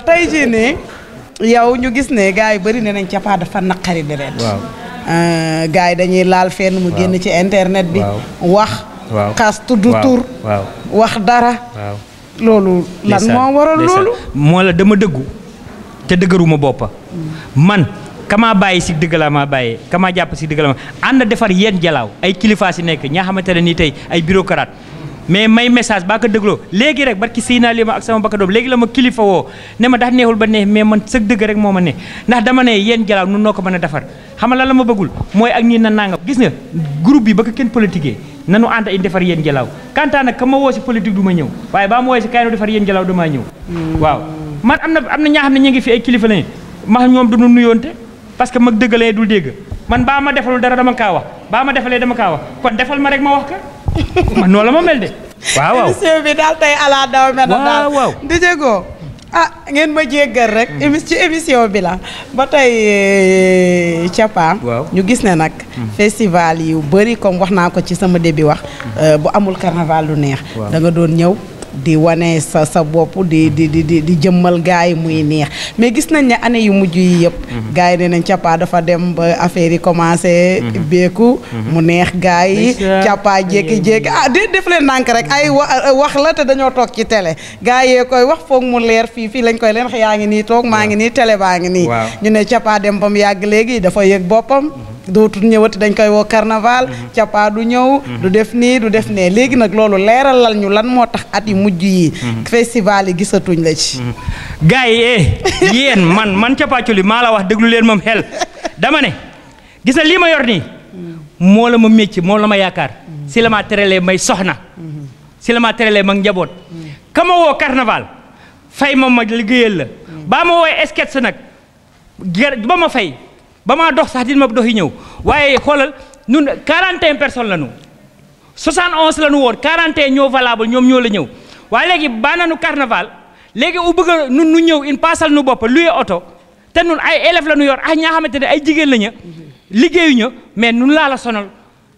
tey jii nii yow ñu gis ne gars yi bëri ne nañ Capa dafa naqari deret. waaw. gars yi dañuy laal fenn mu génn ci internet bi. wax. waaw xas tudd tur. waaw wax dara. waaw. loolu lan moo waral loolu. moo la dama dëggu te dëgëruma boppa man kamaa bàyyi si dëgg la maa bàyyee kamaa jàpp si dëgg la ma ànd defar yéen jalaaw ay kilifa si nekk ñaa xamante ne nii tey ay bureaucrate mais may message baa ko dégloo léegi rek barki sëy naa li ma ak sama bakka doom léegi la ma kilifa woo ne ma ndax neexul ba neex mais man sëg dëgg rek moo ma ne ndax dama ne yéen jalaaw nun noo ko mën a defar xam nga lan la ma bëggul mooy ak ñii na nangam gis nga groupe bi ba ko kenn politique nanu ànd ay defar yéen jalaaw kantaa nag ka ma woo si politique du ma ñëw waaye baa ma woo si kaay no defar yéen jalaaw damaa ñëw waaw man am na ñaa xam ne ñu ngi fi ay kilifa lañu ma ñoom du nu nuyoonte parce que mag dëggalee dul dégg man baa ma defalul dara dama kaa wax baa ma defalee dama kaa wax kon defal ma rek ma wax ka man noonu la ma mel de. waaw waaw émission bi daal tey ala daw mel na daal waaw di jéego ngeen ma jéggal rek. ci émission bi la ba tey Capa. waaw ñu gis ne nag. festival yu bëri comme wax naa ko ci sama début wax. bu amul carnaval lu neex. da nga doon ñëw. di wane sa bopp di jëmmal gars yi muy neex mais gis nañ ne année yu mujj yi yëpp. gars yi ne nañ Capa dafa dem ba affaire yi commencé. beeku mu neex gars yi. Capa jékki-jékki def leen ndànk rek ay wax la te dañoo toog ci télé gars yee koy wax foog mu leer fii lañ koy leen yaa ngi nii toog maa ngi nii télé baa ngi nii. ñu ne Capa dem ba mu yàgg léegi dafa yëg boppam. dootul ñëwati dañ koy woo carnaval. Capa du ñëw. du def nii du def nee léegi nag loolu leeralal ñu lan moo tax at yi mujj yi. festival yi gisatuñ la ci. gars yi yéen man Capa Thioly maa la wax déglu leen moom xel dama ne gis na lii ma yor nii. moo la ma métier moo la ma yaakaar. si la maa terelee may soxna. si la maa terelee mag njaboot. ka ma woo carnaval fay ma liggéeyal la. baa ma woowee sketch nag ba ma fay. ba maa dox sax di ma dox yi ñëw waaye xoolal ñun 41 personnes la ñu 71 la ñu woon 41 ñoo valable ñoom ñoo la ñëw waaye léegi baa nañu carnaval léegi u bëgg a nun nu ñëw in paasal nu bopp luye oto te nun ay élèves la ñu yor ñaa xamante ne ay jigéen la ñu liggéeyuñu mais nun laa la sonal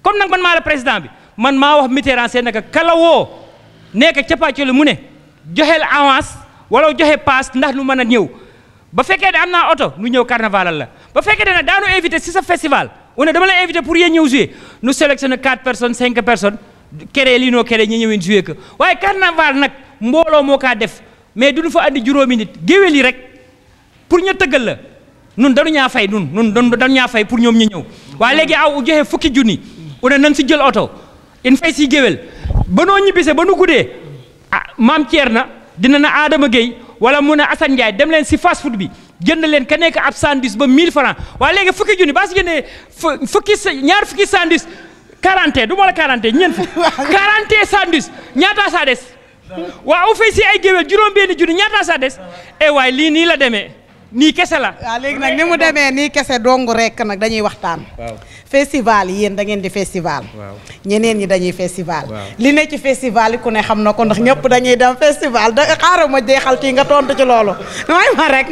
comme nag man maa la président bi man maa wax Mitterrand seen naka kala woo nekk Capa Thioly mu ne joxeel avance wala joxe paas ndax nu mën a ñëw ba fekkee ne am naa oto nu ñëw carnaval la ba fekkee ne daanu invité si sa festival on dama lay invité pour yéen ñëw jouer nu sélectionné 4 personnes 5 personnes créé lii noo créé ñi ñëwin jouer que waaye carnaval nag mbooloo moo kaa def mais duñu fa andi juróomi nit géwél yi rek pour ñu tëggal la nun dañu ñaa fay nun dañu ñaa fay pour ñoom ñu ñëw waaye léegi aw joxe fukki junni on nan si jël oto in fay si géwél ba noo ñibbise ba nu guddee maam Thierno dina na Adama Gueye wala mun a Assane Ndiaye dem leen si fast food bi jënd leen ka nekk ab sandwich ba 1000 francs waaye léegi fukki junni baa si jëndee ñaar fukki sandwich 40 du ma la 40 ñeent fukk 40 sandwich ñaata saa des waaw u fay si ay géwél juróom-benni junni ñaata saa des waaye lii nii la demee nii kese la. waaw léegi nag ni mu demee nii kese dong rek nag dañuy waxtaan. festival yi yéen da ngeen di festival. ñeneen ñi dañuy festival. li ne ci festival yi ku ne xam na ko ndax ñëpp dañuy dem festival da xaaral ma jeexal ci nga tontu ci loolu. ñooy ma rek.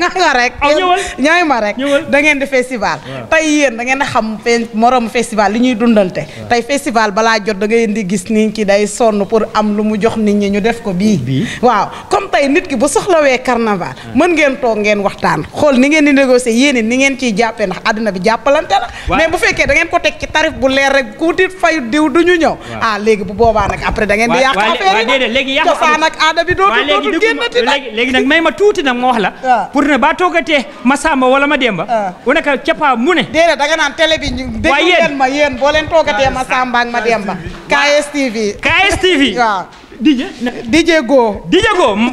ñooy ma rek. da ngeen di festival. tey yéen da ngeen a xam moromu festival li ñuy dundante. tey festival balaa jot da ngay di gis nit ki day sonn pour am lu mu jox nit ñi ñu def ko bii. waaw comme tey nit ki bu soxlawee carnaval. mën ngeen toog ngeen waxtaan. xool ni ngeen di négocier yéen ni ngeen ciy jàppee ndax àddina bi jàppalante la mais bu fekkee da ngeen ko teg ci tarif bu leer rek kuuti fayu diw du ñu ñëw léegi bu boobaa nag après da ngeen di yàq affaire yi léegi cosaan ak aada bi dootul génnati nag léegi nag may ma tuuti nag ma wax la pour ne ba toogatee ma Samba wala ma Demba u nekk Capa mu ne déedéet da nga naan télé bi ñu déglu leen ma yéen boo leen toogatee ma Samba ak ma Demba KSTV waaw DJ Go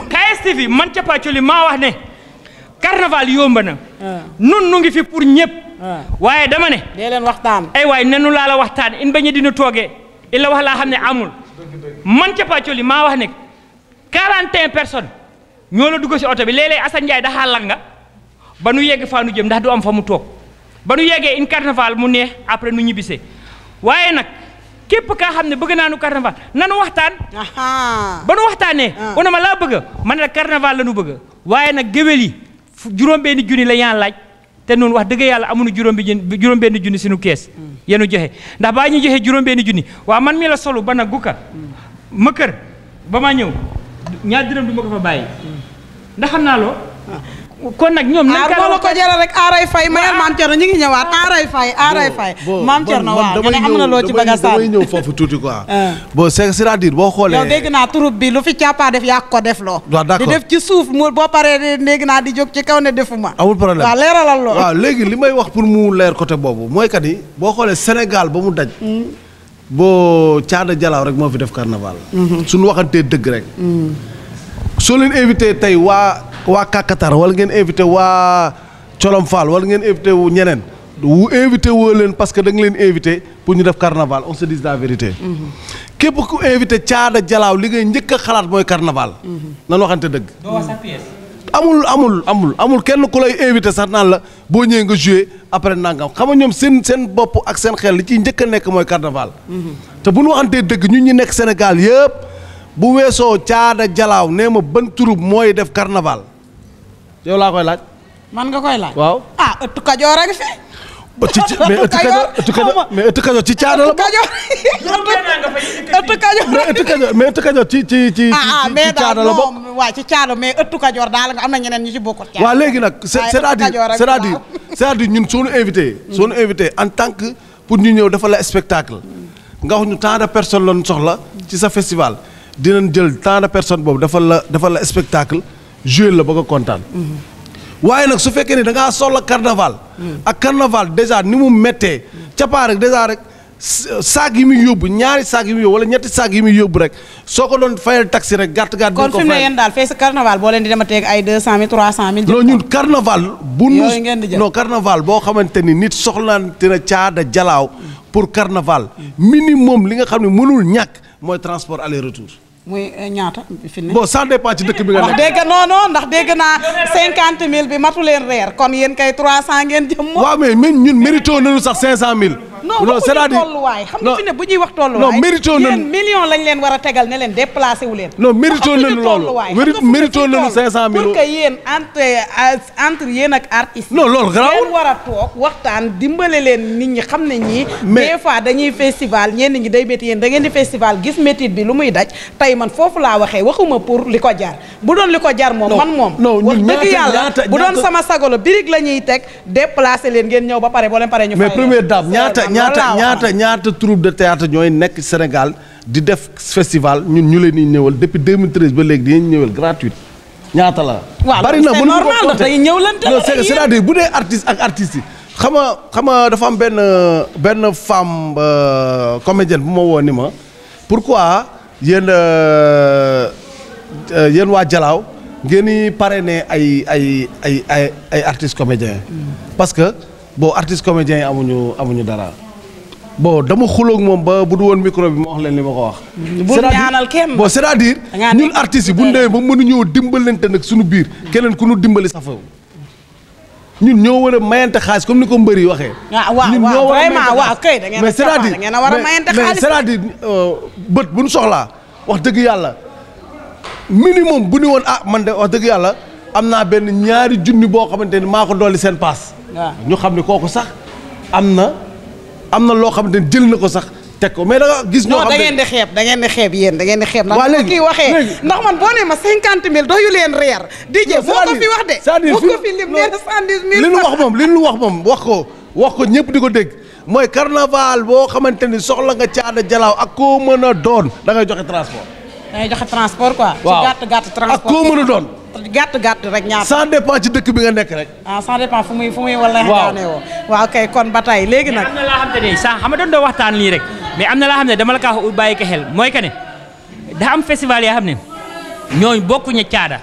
KSTV man Capa Thioly maa wax ne carnaval yomb na nun nu ngi fi pour ñëpp waaye dama ne dee leen waxtaan waaye nenu laa la waxtaan in bañu dina toogee il la wax laa xam ne amul man Capa Thioly maa wax ne 41 personnes ñoo la dugg si oto bi léeg-léeg Assane Ndiaye daxaa langa ba nu yegg faa nu jëm ndax du am fa mu toog ba nu yeggee in carnaval mu neex après nu ñibbisee waaye nag képp kaa xam ne bëgg naa nu carnaval nanu waxtaan ba nu waxtaanee una ma laa bëgg man ne carnaval la nu bëgg waaye nag géwél yi juróom-benni junni la ñaan laaj te noonu wax dëgg yàlla amuñu juróom-benni junni suñu kees yenu joxe ndax baa ñu joxe juróom-benni junni waaw man mi la solu ba nag gukka ma kër ba ma ñëw ñaar dërëm du ma ko fa bàyyi ndax xam naa loo kon nag ñoom nañ boo la ko jaral rek aaray fay mayal maam Thierno ñu ngi ñëwaat aaray fay maam Thierno waaw nga ne am na loo ci bëgg a sànni damay ñëw foofu tuuti quoi bon c'est-à-dire boo xoolee yow dégg naa troupe bi lu fi càppaa def yaa ko def loo waaw d'accord di def ci suuf mu boo paree dégg naa di jóg ci kaw ne defuma amul problème waaw leeralal loo waaw léegi li may wax pour mu leer côté boobu mooy kat yi boo xoolee Sénégal ba mu daj boo Caada Jalaaw rek moo fi def carnaval suñu waxantee dëgg rek soo leen invité tey waa Kakatar wala ngeen invité waa Colom Fall wala ngeen invité wu ñeneen wu invité woo leen parce que da nga leen invité pour ñu def carnaval on se dise la vérité képp ku invité Caada Jalaaw li ngay njëkk a xalaat mooy carnaval nan waxante dëgg amul kenn ku lay invité sax naan la boo ñëwee nga joué après nangam xam nga ñoom seen bopp ak seen xel li ciy njëkk a nekk mooy carnaval te bu ñu waxantee dëgg ñun ñi nekk Sénégal yëpp bu weesoo Caada Jalaaw nee ma ban troupe mooy def carnaval yow laa koy laaj. man nga koy laaj. waaw ëttu Kajoor a ngi fi. mais ëttu Kajoor ci Caada la. mais ëttu Kajoor ci Caada la bokk. waaw ci Caada mais ëttu Kajoor daal nga am na ñeneen ñu ci bokkut. waaw léegi nag c'est-à-dire ñun soo ñu invité en tant que pour ñu ñëw dafa la spectacle nga wax ñu tant de personnes lañ soxla ci sa festival dinañ jël tant de personnes boobu dafa la spectacle jouer la ba nga kontaan. waaye nag su fekkee ne da ngaa soxla carnaval. ak carnaval déjà ni mu méttee. capaa rek déjà rek saag yi muy yóbbu ñaari saag yi muy yóbbu wala ñetti saag yi muy yóbbu rek soo ko doon fayal taxi rek gàtt. kon fi mu ne yéen daal fee sa carnaval boo leen di demateeg ay 200000 300000. non ñun carnaval. non carnaval boo xamante ni nit soxlaante na Caada Jalaaw pour carnaval minimum li nga xam ne mënul ñàkk mooy transport aller retour. muy ñaata fi ne. bon ça dépend ci dëkk bi nga nekk. ndax dégg naa 50000 bi matu leen reer kon yéen kay 300 ngeen jëm. waaw mais ñun mérito nañu sax 500000. non c'est-à-dire tolluwaay xam nga fi ne bu ñuy wax tolluwaay. non mérito nañu yéen million lañ leen war a tegal ne leen déplacé wu leen. non mérito nañu loolu mérito nañu 500000. pour que yéen entre yéen ak artistes. non loolu garaawul ngeen war a toog waxtaan dimbale leen nit ñi xam ne ñii. des fois dañuy festival ñenn ñi day métti yéen da ngeen di festival gis métit bi lu muy daj tey man foofu laa waxee waxuma pour li ko jar bu doon li ko jar moom man moom wax dëgg yàlla bu doon sama sagolo birig la ñuy teg déplacé leen ngeen ñëw ba pare boo leen pare ñu fay mais première dame ñaata troupe de théâtre ñooy nekk Sénégal di def festival ñu leen di ñëwal depuis 2013 ba léegi dinañ ñëwal gratuite ñaata la bari na mënu ko compter c'est-à-dire bu dee artiste ak artistes yi xam nga dafa am benn femme comédienne bu ma woo ni ma pourquoi yéen waa Jalaaw ngeen di parrainer ay artistes comédiens parce que bon artistes comédiens yi amuñu dara bon dama xuloog moom ba bu du woon micro bi ma wax leen li ma ko wax. bu ñaanal kenn bon c'est-à-dire ñun artistes yi bu ñu demee ba mënuñoo dimbalante nag suñu biir keneen ku ñu dimbali sax foofu ñun ñoo war a mayante xaalis comme ni ko mbër yi waxee. waaw vraiment waaw kay da ngeen a war a mayante xaalis mais c'est-à-dire bët bu ñu soxlaa wax dëgg yàlla minimum bu ñu woon man de wax dëgg yàlla am naa benn ñaari junni boo xamante ni maa ko dolli seen paas. ñu xam ne kooku sax am na loo xamante ni jël na ko sax teg ko mais da nga gis. ñoo xam ne da ngeen di xeeb yéen da ngeen di xeeb. waaw léegi kii waxee ndax man boo nee ma 50000 doyu leen reer. DJ moo ko fi wax de. c'est-à-dire moo ko fi lim nee na 110000. li ñu wax moom wax ko ñëpp di ko dégg mooy carnaval boo xamante ni soxla nga Caada Jalaaw ak koo mën a doon da ngay joxe transport. da ngay joxe transport quoi. waaw ci gàtt transport ak koo mën a doon. gàtt rek ñaata. ça dépend ci dëkk bi nga nekk rek. ça dépend fu muy wala. waaw kay kon ba tey léegi nag. am na laa xam te ne sax xam nga doon waxtaan lii rek mais am na laa xam ne dama la kaa wax bàyyi ko xel mooy que ne daa am festival yoo xam ne ñooñu bokkuñu Caada.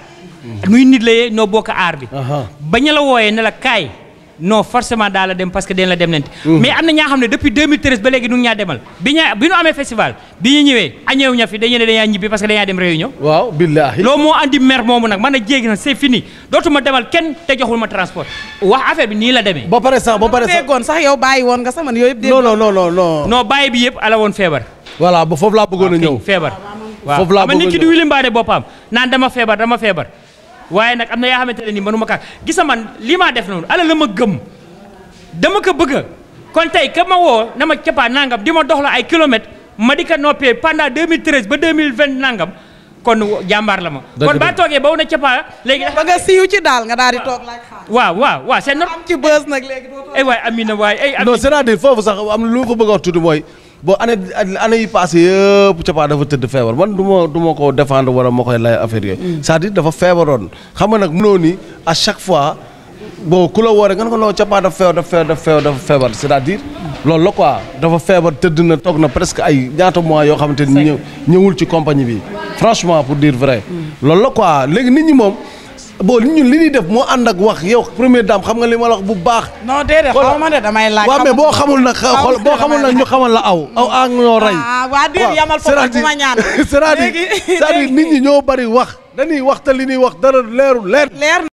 muy nit la yee noo bokk aar bi. bañ la wooyee ne la kaay non forcément daal la dem parce que dañ la dem nante mais am na ñaa xam ne depuis 2013 ba léegi nu ngi ñaa demal bi ñu amee festival bi ñu ñëwee añeew ña fi dañu ne dañaa ñibbi parce que dañaa dem réunion. waaw billaahi loolu moo andi mer moomu nag man a jéegi na c'est fini dootuma demal kenn te joxul ma transport wax affaire bi nii la demee. ba pare sax sax yow bàyyi woon nga sama yooyu yëpp. non bàyyi bi yëpp ala woon feebar. voilà ba foofu laa bëggoon a ñëw. feebar waaw foofu laa bëggoon a ñëw nit ki du wilimbaane boppam naan dama feebar waaye nag am na yaa xamante ne nii mënuma kaa gisa man li maa def noonu ala la ma gëm dama ko bëgg kon tey ka ma woo na ma capaa nangam di ma dox la ay kilomètres ma di ko noppee pendant 2013 ba 2020 nangam kon jàmbaar la ma kon ba toogee ba wu na capaa léegi ba nga siiw ci daal nga daal di toog laaj xaar waaw c'est normal am ci bës nag léegi ay waay Amina waay ay non c'est-à-dire foofu sax am na lu ma ko bëgg a wax tuuti mooy bon année yi passé yëpp capaa dafa tëdd feebar man du ma ko défendre wala ma koy lay affaire yooyu c'est-à-dire dafa feebaroon xam nga nag mënoo ni à chaque fois bon ku la woore nga ne ko non capaa dafa feebar c'est-à-dire loolu la quoi dafa feebar tëdd na toog na presque ay ñaata mois yoo xamante ni ñëwul ci compagnie bi franchement pour dire vrai loolu la quoi léegi nit ñi moom bon ñun li ñuy def moo ànd ak wax yow première dame xam nga li ma la wax bu baax. non déedéet xaw ma ne damay laaj. waaw mais boo xamul nag xool boo xamul nag ñu xamal la aw ak ñoo rey. waa déet yamal foofu bu ma ñaan. c'est-à-dire nit ñi ñoo bari wax dañuy wax te li ñuy wax dara leer